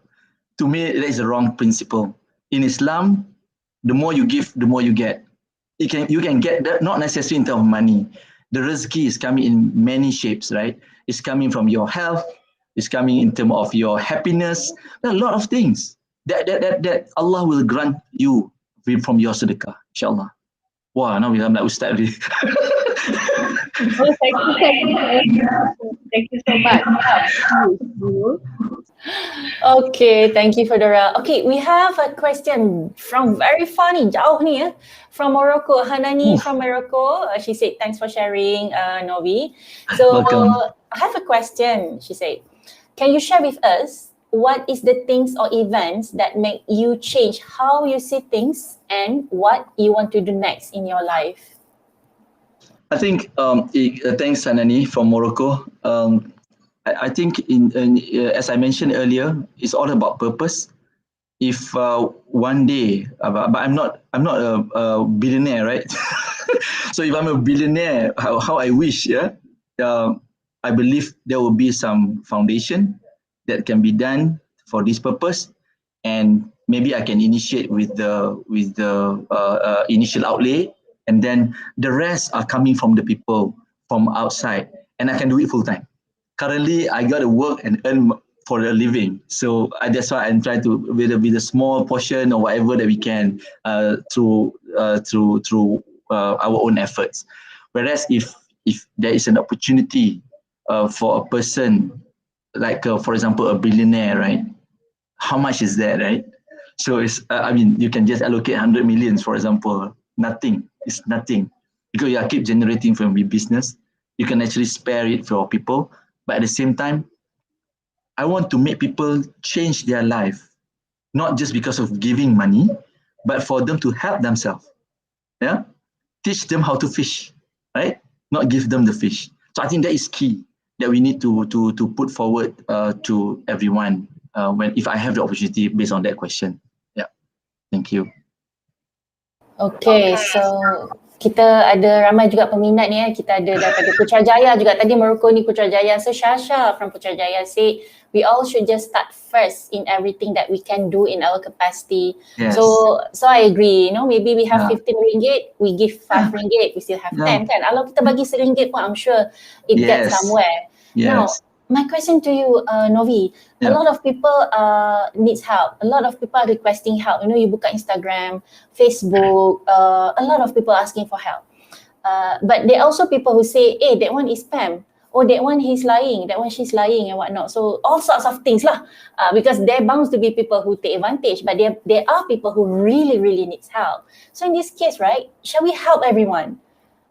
To me, that is the wrong principle. In Islam, the more you give, the more you get. You can get that, not necessarily in terms of money. The rizki is coming in many shapes, right? It's coming from your health. It's coming in terms of your happiness. There are a lot of things that Allah will grant you from your sedekah, insyaAllah. Wow, now I'm like Ustaz already. Oh, thank you so much. Okay, thank you, Fedora. Okay, we have a question from very funny, jauh ni from Morocco. Hanani from Morocco. She said, thanks for sharing, Novie. So, welcome. I have a question, she said. Can you share with us what is the things or events that make you change how you see things and what you want to do next in your life? I think, thanks Hanani from Morocco. I think as I mentioned earlier, it's all about purpose. If one day, but I'm not a billionaire, right? So if I'm a billionaire, how I wish, I believe there will be some foundation that can be done for this purpose, and maybe I can initiate with the initial outlay, and then the rest are coming from the people from outside, and I can do it full time. Currently, I got to work and earn for a living, so that's why I'm trying to with a small portion or whatever that we can through our own efforts. Whereas if there is an opportunity for a person like for example a billionaire, right? How much is that, right? So it's I mean, you can just allocate 100 millions, for example. Nothing. It's nothing because you keep generating from your business. You can actually spare it for people, but at the same time, I want to make people change their life, not just because of giving money, but for them to help themselves. Yeah, teach them how to fish, right? Not give them the fish. So I think that is key that we need to put forward to everyone if I have the opportunity based on that question. Yeah, thank you. Okay, so kita ada ramai juga peminat ni kita ada daripada Putrajaya juga tadi merukuni Putrajaya. So Shasha from Putrajaya say we all should just start first in everything that we can do in our capacity. Yes. So I agree, maybe we have 15 ringgit, we give 5 Yeah. ringgit, we still have 10 kan. Kalau kita bagi RM1 pun I'm sure it gets somewhere. Now, my question to you, Novie, a lot of people needs help. A lot of people are requesting help. You buka Instagram, Facebook, a lot of people asking for help. But there are also people who say, hey, that one is spam. Oh, that one he's lying, that one she's lying and whatnot. So all sorts of things lah. Because there bound to be people who take advantage, but there are people who really, really needs help. So in this case, right, shall we help everyone?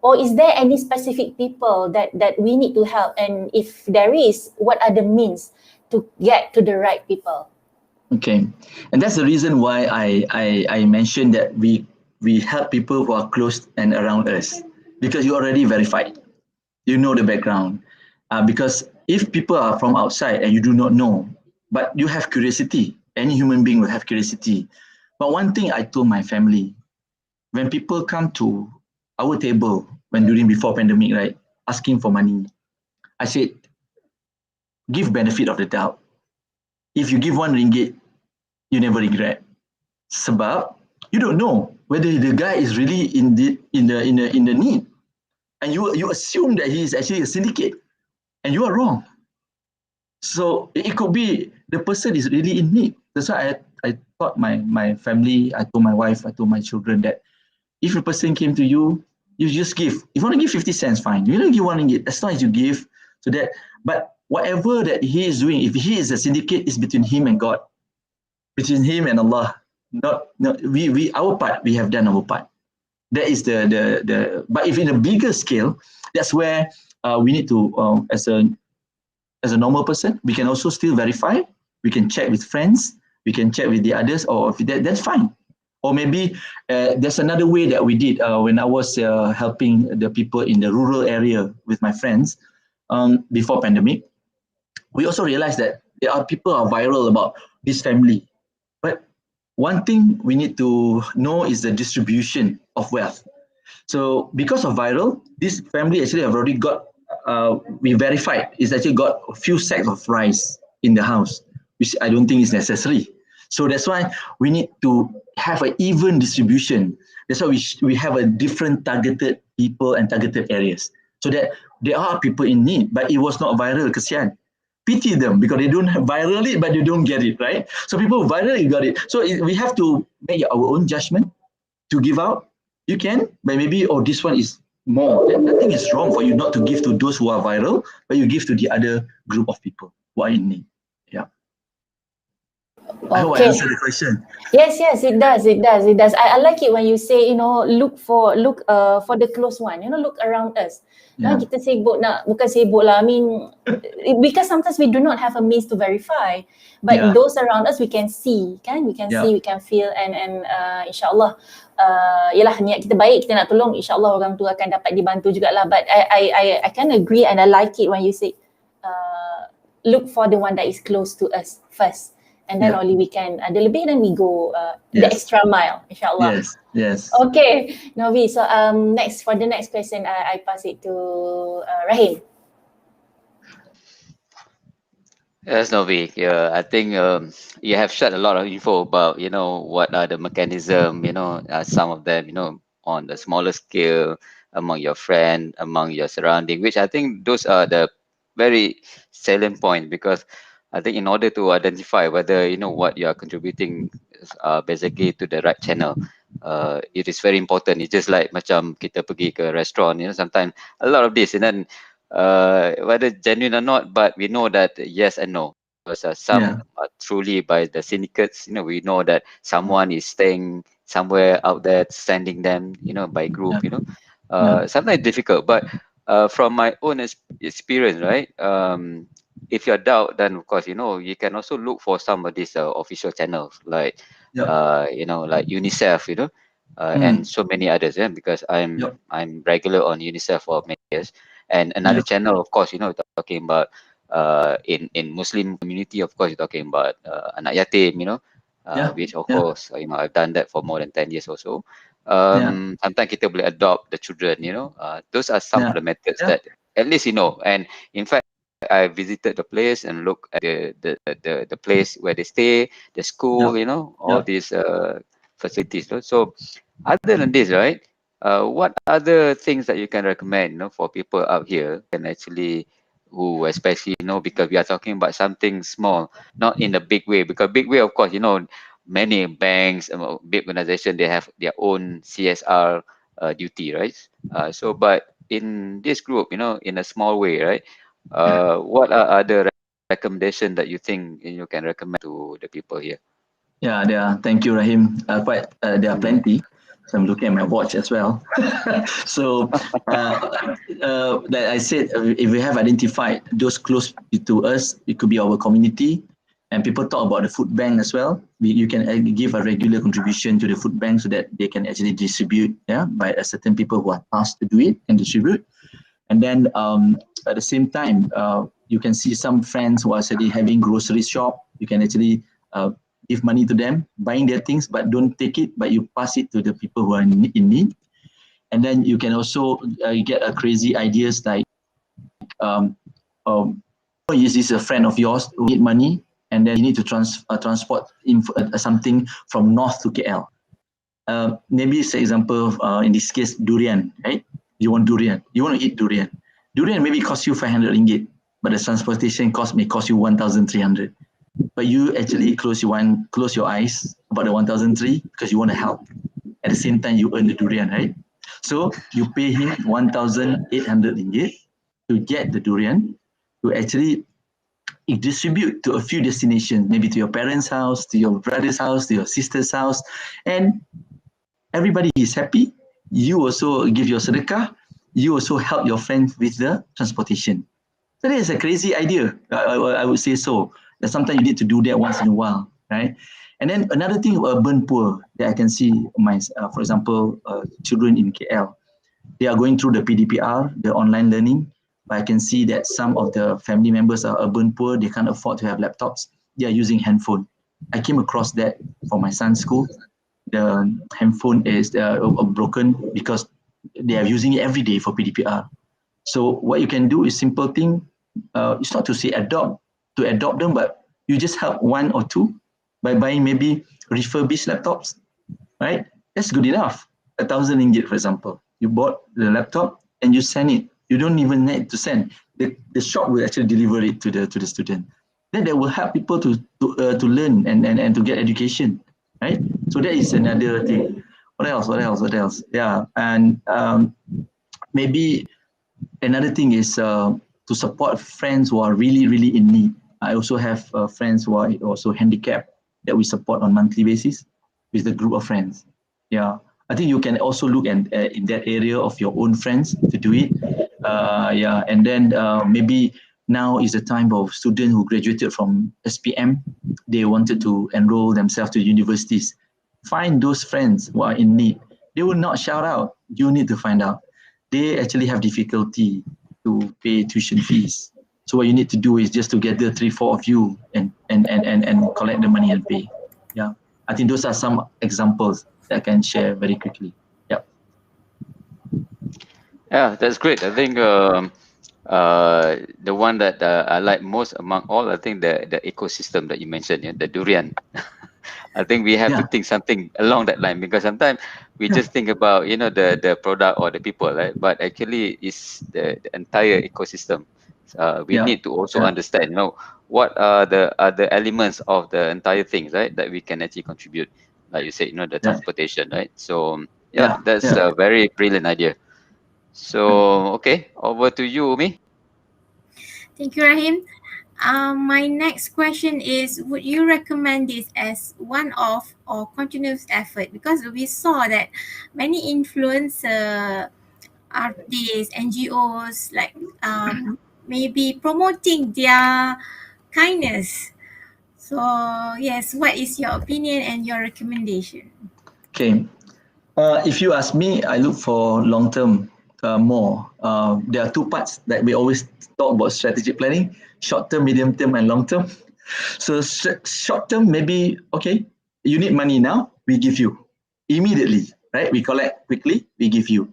Or is there any specific people that we need to help? And if there is, what are the means to get to the right people? Okay, and that's the reason why I mentioned that we help people who are close and around us, because you're already verified. You know the background. Because if people are from outside and you do not know, but you have curiosity, any human being will have curiosity. But one thing I told my family, when people come to our table before pandemic, right, asking for money, I said, give benefit of the doubt. If you give RM1, you never regret. Sebab you don't know whether the guy is really in the need, and you assume that he is actually a syndicate, and you are wrong. So it could be the person is really in need. That's why I taught my family, I told my wife, I told my children that if a person came to you, you just give. If you want to give 50 cents, fine. You don't give RM1, as long as you give. So that, but whatever that he is doing, if he is a syndicate, is between him and God, between him and Allah. We our part, we have done our part. That is the. But if in a bigger scale, that's where we need to, as a normal person, we can also still verify. We can check with friends. We can check with the others, or if that's fine. Or maybe there's another way that we did when I was helping the people in the rural area with my friends before pandemic. We also realized that there are people are viral about this family. But one thing we need to know is the distribution of wealth. So because of viral, this family actually have already got, we verified, it's actually got a few sacks of rice in the house, which I don't think is necessary. So that's why we need to have an even distribution. That's why we have a different targeted people and targeted areas. So that there are people in need, but it was not viral, kesian. Pity them because they don't have viral it, but you don't get it, right? So people viral, you got it. So we have to make our own judgment to give out. You can, but maybe, this one is more. Nothing is wrong for you not to give to those who are viral, but you give to the other group of people who are in need. Yeah. I hope I answered the question. Yes, it does. I like it when you say, look for the close one. Look around us. Kita sibuk bukan sibuk lah. I mean, because sometimes we do not have a means to verify, but those around us we can see, kan? We can see, we can feel, and insyaAllah, yalah niat kita baik, kita nak tolong. InsyaAllah orang tu akan dapat dibantu jugalah. But I can agree and I like it when you say, look for the one that is close to us first. And then only we can, ada lebih, then we go the extra mile, insyaAllah. Yes. Okay, Novie, so for the next question, I pass it to Rahim. Yes, Novie. Yeah, I think you have shared a lot of info about, what are the mechanism, some of them, on the smaller scale, among your friend, among your surrounding, which I think those are the very salient point, because I think in order to identify whether what you are contributing basically to the right channel, it is very important. It's just like macam kita pergi ke restaurant, sometimes a lot of this, and then whether genuine or not, but we know that yes and no. Because some are truly by the syndicates, we know that someone is staying somewhere out there, sending them, by group, sometimes difficult. But from my own experience, right? If you're doubt, then of course, you can also look for some of these official channels like, like UNICEF, and so many others. Because I'm regular on UNICEF for many years. And another channel, of course, talking about in Muslim community, of course, you're talking about anak yatim, which of course, I've done that for more than 10 years or so. Sometimes kita boleh adopt the children, you know. Those are some of the methods that at least you know. And in fact, I visited the place and look at the place where they stay, the school, you know, all these facilities. So other than this, right, what other things that you can recommend, you know, for people out here can actually, who especially, you know, because we are talking about something small, not in a big way, because big way, of course, you know, many banks, big organization, they have their own CSR duty, right? So, but in this group, you know, in a small way, right? What are other recommendations that you think you can recommend to the people here? Yeah, thank you, Rahim. There are plenty. So I'm looking at my watch as well. So, like I said, if we have identified those close to us, it could be our community, and people talk about the food bank as well. You can give a regular contribution to the food bank so that they can actually distribute, by a certain people who are tasked to do it and distribute. And then at the same time, you can see some friends who are actually having grocery shop. You can actually give money to them, buying their things, but don't take it, but you pass it to the people who are in need. And then you can also get a crazy ideas like, is this a friend of yours who need money, and then you need to transport something from north to KL. Maybe, say example, in this case, durian, right? You want durian, you want to eat durian. Durian maybe cost you 500 ringgit, but the transportation cost may cost you 1,300. But you actually close your eyes about the 1,003 because you want to help. At the same time, you earn the durian, right? So you pay him 1,800 ringgit to get the durian, to actually distribute to a few destinations, maybe to your parents' house, to your brother's house, to your sister's house, and everybody is happy. You also give your sedekah. You also help your friends with the transportation. So that is a crazy idea. I would say so. That sometimes you need to do that once in a while, right? And then another thing, urban poor that I can see, for example, children in KL, they are going through the PDPR, the online learning. But I can see that some of the family members are urban poor. They can't afford to have laptops. They are using handphone. I came across that for my son's school. The handphone is broken because they are using it every day for PDPR. So what you can do is simple thing. It's not to say adopt them, but you just help one or two by buying maybe refurbished laptops, right? That's good enough. 1,000 ringgit, for example. You bought the laptop and you send it. You don't even need to send. The shop will actually deliver it to the student. Then that will help people to learn and to get education, right? So that is another thing. What else? Yeah, and maybe another thing is to support friends who are really, really in need. I also have friends who are also handicapped that we support on monthly basis with the group of friends. Yeah, I think you can also look at in that area of your own friends to do it. Yeah, and then maybe now is the time of students who graduated from SPM. They wanted to enroll themselves to universities. Find those friends who are in need. They will not shout out. You need to find out. They actually have difficulty to pay tuition fees. So what you need to do is just to gather 3-4 of you and collect the money and pay. Yeah, I think those are some examples that I can share very quickly. Yeah. Yeah, that's great. I think the one that I like most among all, I think the ecosystem that you mentioned, the durian. I think we have to think something along that line, because sometimes we just think about the product or the people, right? But actually, it's the entire ecosystem. We need to also understand, what are the other elements of the entire things, right? That we can actually contribute, like you said, the transportation, right? So that's a very brilliant idea. So okay, over to you, Ummi. Thank you, Rahim. My next question is, would you recommend this as one-off or continuous effort? Because we saw that many influencer artists, NGOs, like maybe promoting their kindness. So yes, what is your opinion and your recommendation? Okay. If you ask me, I look for long-term more. There are two parts that we always talk about strategic planning: short-term, medium-term, and long-term. So short-term, maybe, okay, you need money now, we give you immediately. right? We collect quickly, we give you.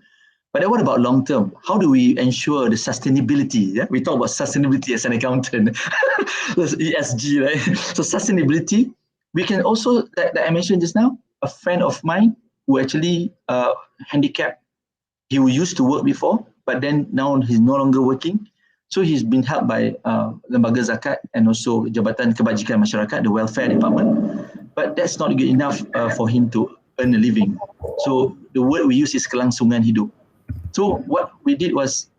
But then what about long term? How do we ensure the sustainability? Yeah? We talk about sustainability as an accountant, ESG, right? So sustainability, we can also, that I mentioned just now, a friend of mine who actually handicapped, he used to work before, but then now he's no longer working. So he's been helped by Lembaga Zakat and also Jabatan Kebajikan Masyarakat, the welfare department. But that's not good enough for him to earn a living. So the word we use is kelangsungan hidup. So what we did was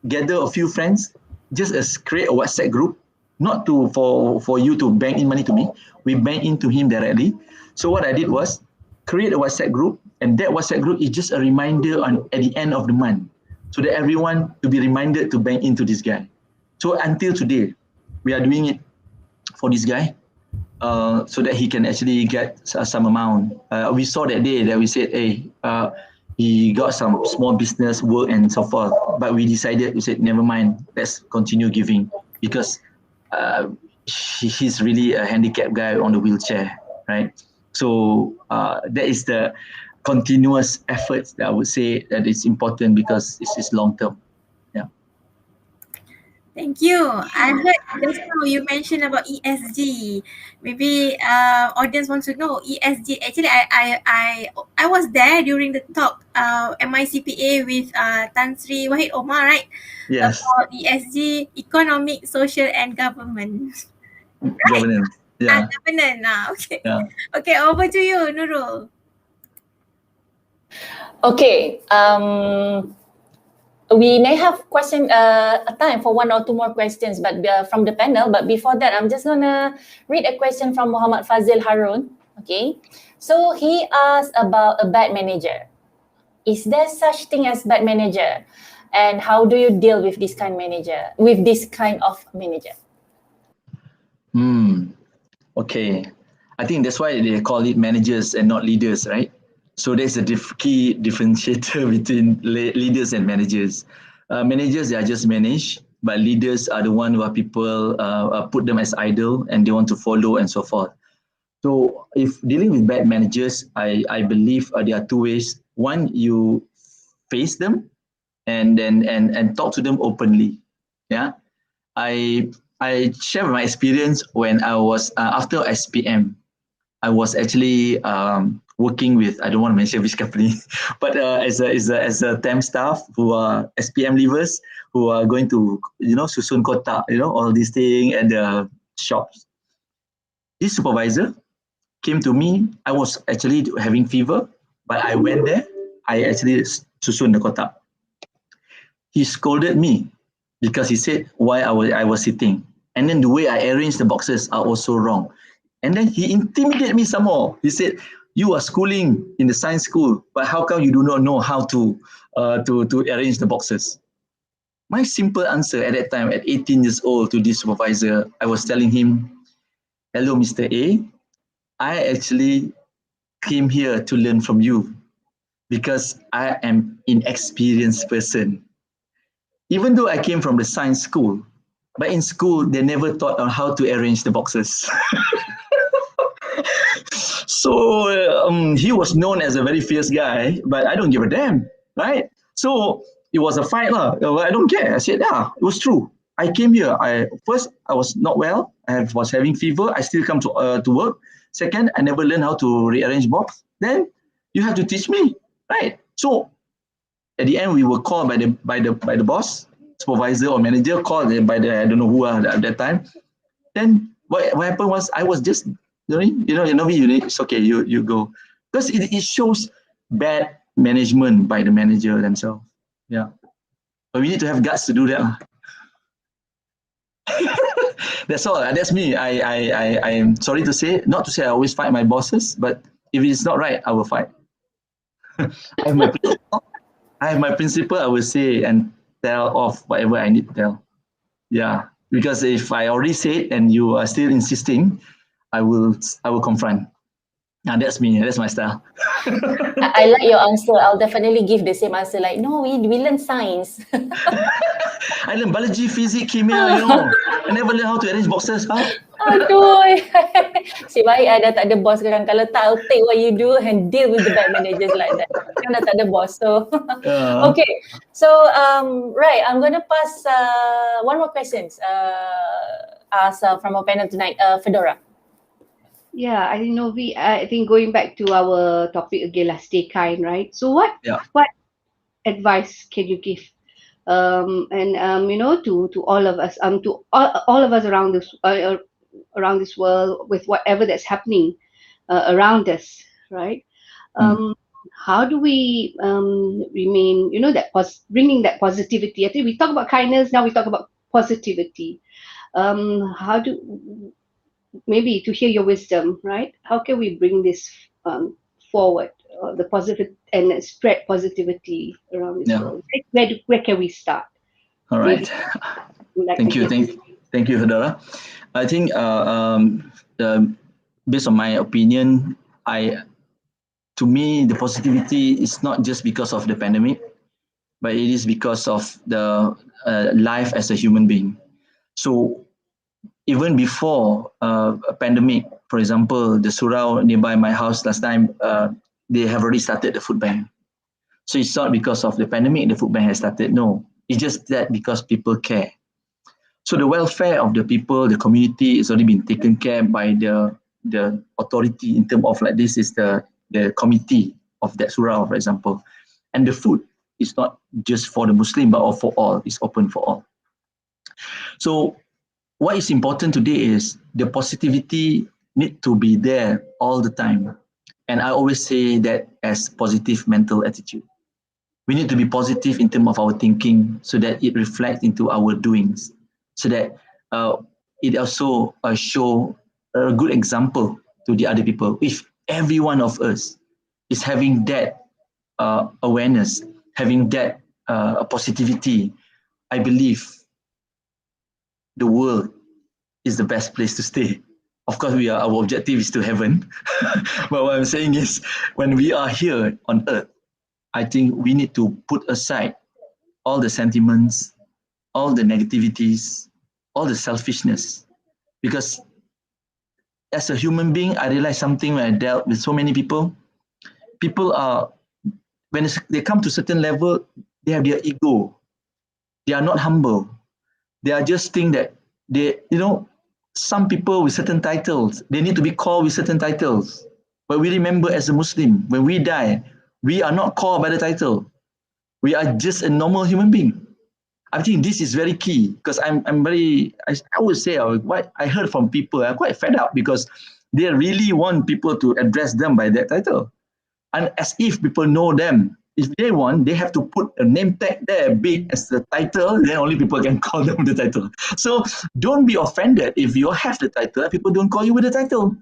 gather a few friends, just create a WhatsApp group, not for you to bank in money to me. We bank into him directly. So what I did was create a WhatsApp group, and that WhatsApp group is just a reminder at the end of the month, so that everyone to be reminded to bank into this guy. So until today, we are doing it for this guy, so that he can actually get some amount. We saw that day that we said, hey, he got some small business work and so forth, but we decided, we said, never mind, let's continue giving, because he's really a handicapped guy on the wheelchair, right? So that is the continuous efforts that I would say that is important, because this is long term. Yeah. Thank you. I heard just now you mentioned about ESG. Maybe audience wants to know ESG. Actually, I was there during the talk MICPA with Tan Sri Wahid Omar, right? Yes. About ESG, economic, social, and government. Right? Governance. Yeah. Governance. Okay. Yeah. Okay. Over to you, Nurul. Okay. We may have time for one or two more questions, but from the panel. But before that, I'm just gonna read a question from Muhammad Fazil Harun. Okay, so he asked about a bad manager. Is there such thing as bad manager, and how do you deal with this kind of manager? Okay, I think that's why they call it managers and not leaders, right? So there's a key differentiator between leaders and managers. Managers, they are just managed, but leaders are the one who are people put them as idol and they want to follow and so forth. So if dealing with bad managers, I believe there are two ways. One, you face them and talk to them openly. Yeah, I share my experience when I was after SPM. I was actually working with, I don't want to mention which company, but as a temp staff who are SPM leavers who are going to, susun kotak, all these things at the shops. This supervisor came to me. I was actually having fever, but I went there. I actually susun the kotak. He scolded me because he said why I was sitting. And then the way I arranged the boxes are also wrong. And then he intimidated me some more. He said, you are schooling in the science school, but how come you do not know how to arrange the boxes? My simple answer at that time, at 18 years old, to this supervisor, I was telling him, hello, Mr. A, I actually came here to learn from you because I am an inexperienced person. Even though I came from the science school, but in school, they never taught on how to arrange the boxes. So he was known as a very fierce guy, but I don't give a damn, right? So it was a fight. I don't care. I said, yeah, it was true. I came here. First, I was not well. I was having fever. I still come to work. Second, I never learned how to rearrange box. Then you have to teach me, right? So at the end, we were called by the boss, supervisor or manager, called by the, I don't know who at that time. Then what happened was I was just, it's okay, you go. Because it shows bad management by the manager themselves. Yeah. But we need to have guts to do that. That's all. That's me. I am sorry to say, not to say I always fight my bosses, but if it's not right, I will fight. I have my principle, I will say and tell off whatever I need to tell. Yeah. Because if I already said and you are still insisting, I will confront. Now that's me. That's my style. I like your answer. I'll definitely give the same answer. Like, no, we learn science. I learn biology, physics, chemia. I never learn how to arrange boxes. Huh? Aduh. Si baik dah tak ada boss sekarang. Kalau tak, I'll take what you do and deal with the bad managers like that. Kan dah tak ada boss. So, okay. So, right, I'm going to pass one more questions from our panel tonight. Fedora. Yeah, I think Novie, I think going back to our topic again, stay kind, right? So what advice can you give to all of us, to all of us around this world, with whatever that's happening around us, right? How do we remain, bringing that positivity? I think we talk about kindness, now we talk about positivity. How do, maybe to hear your wisdom, right? How can we bring this forward, the positive, and spread positivity around this world? Where can we start? All right. Thank you, Fedora. I think based on my opinion, to me, the positivity is not just because of the pandemic, but it is because of the life as a human being. So even before a pandemic, for example, the surau nearby my house last time, they have already started the food bank. So it's not because of the pandemic the food bank has started. No, it's just that because people care. So the welfare of the people, the community, is already been taken care by the authority in terms of, like, this is the committee of that surau, for example. And the food is not just for the Muslim, but for all. It's open for all. So what is important today is the positivity need to be there all the time. And I always say that as positive mental attitude. We need to be positive in terms of our thinking so that it reflects into our doings, so that it also show a good example to the other people. If every one of us is having that awareness, having that positivity, I believe the world is the best place to stay. Of course, our objective is to heaven. But what I'm saying is, when we are here on earth, I think we need to put aside all the sentiments, all the negativities, all the selfishness. Because as a human being, I realized something when I dealt with so many people. People are, when they come to a certain level, they have their ego. They are not humble. They are just think that some people with certain titles, they need to be called with certain titles. But we remember, as a Muslim, when we die, we are not called by the title. We are just a normal human being. I think this is very key, because I would say, what I heard from people, I'm quite fed up, because they really want people to address them by that title. And as if people know them. If they want, they have to put a name tag there big as the title, then only people can call them the title. So don't be offended if you have the title and people don't call you with the title.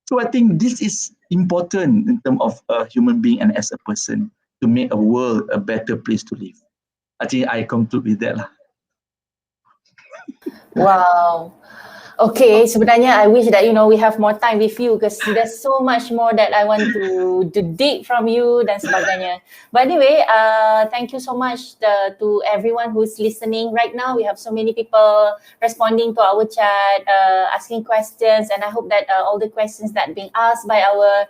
So I think this is important in terms of a human being and as a person, to make a world a better place to live. I think I conclude with that. Wow. Okay, sebenarnya I wish that we have more time with you, because there's so much more that I want to dig from you dan sebagainya. But anyway, thank you so much to everyone who's listening right now. We have so many people responding to our chat, asking questions, and I hope that all the questions that being asked by our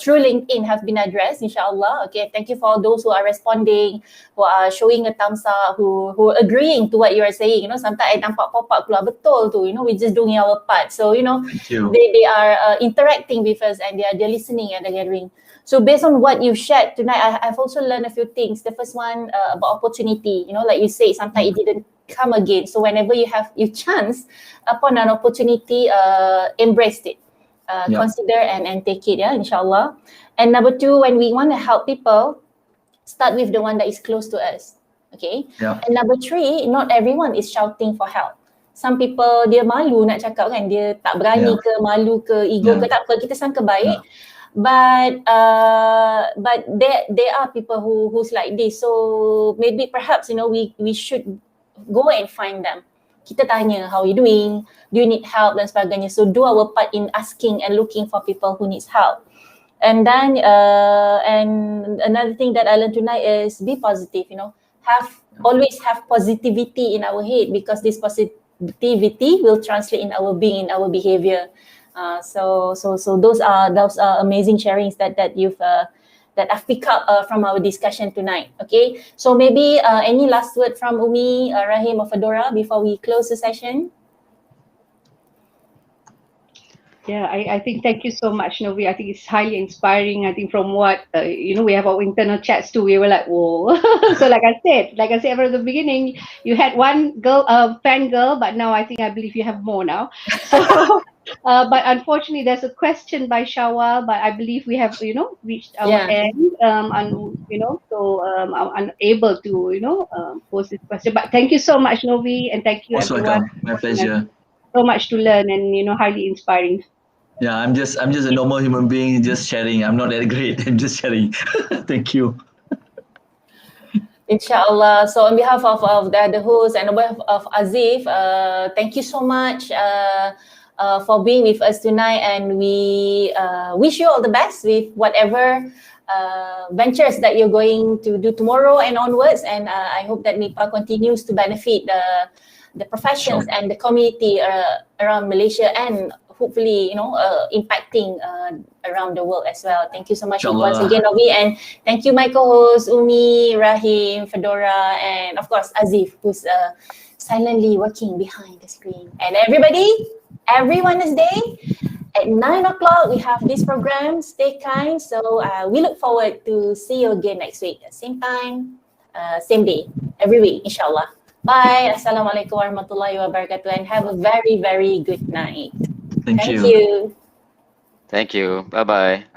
through LinkedIn have been addressed, inshallah. Okay, thank you for those who are responding, who are showing a thumbs up, who are agreeing to what you are saying. Sometimes I nampak pop-up keluar betul tu, we're just doing our part. So, they are interacting with us, and they're listening and they're gathering. So based on what you shared tonight, I've also learned a few things. The first one about opportunity, like you say, sometimes it didn't come again. So whenever you have your chance upon an opportunity, embrace it. Consider and take it, inshallah. And number two, when we want to help people, start with the one that is close to us. Okay. And number three, not everyone is shouting for help. Some people, dia malu nak cakap kan, dia tak berani ke, malu ke, ego ke, tak apa, kita sangka baik. But there are people who's like this. So maybe perhaps we should go and find them. Kita tanya, how are you doing? Do you need help dan sebagainya. So do our part in asking and looking for people who needs help. And then and another thing that I learned tonight is be positive. Always have positivity in our head, because this productivity will translate in our being, in our behavior. So those are amazing sharings that you've that I've picked up from our discussion tonight. Okay, so maybe any last word from Ummi, Rahim, or Fedora before we close the session? Yeah, I think thank you so much, Novie. I think it's highly inspiring. I think from what we have our internal chats too. We were like, whoa. So like I said from the beginning, you had one girl, fan girl, but now I believe you have more now. So, but unfortunately, there's a question by Shawal, but I believe we have reached our end. I'm unable to post this question. But thank you so much, Novie, and thank you Most everyone. welcome. My pleasure. So much to learn and highly inspiring. Yeah, I'm just a normal human being, just sharing. I'm not that great. I'm just sharing. Thank you. Inshallah. So on behalf of the host and on behalf of Azif, thank you so much for being with us tonight, and we wish you all the best with whatever ventures that you're going to do tomorrow and onwards. And I hope that MIPA continues to benefit the professions and the community around Malaysia, and hopefully, impacting around the world as well. Thank you so much once again, Novie, and thank you, my co-hosts, Ummi, Rahim, Fedora, and of course, Azif, who's silently working behind the screen. And everybody, every Wednesday at 9 o'clock, we have this program, Stay Kind. So we look forward to see you again next week at same time, same day, every week, inshallah. Bye. Assalamualaikum warahmatullahi wabarakatuh, and have a very, very good night. Thank you. You. Thank you. Bye-bye.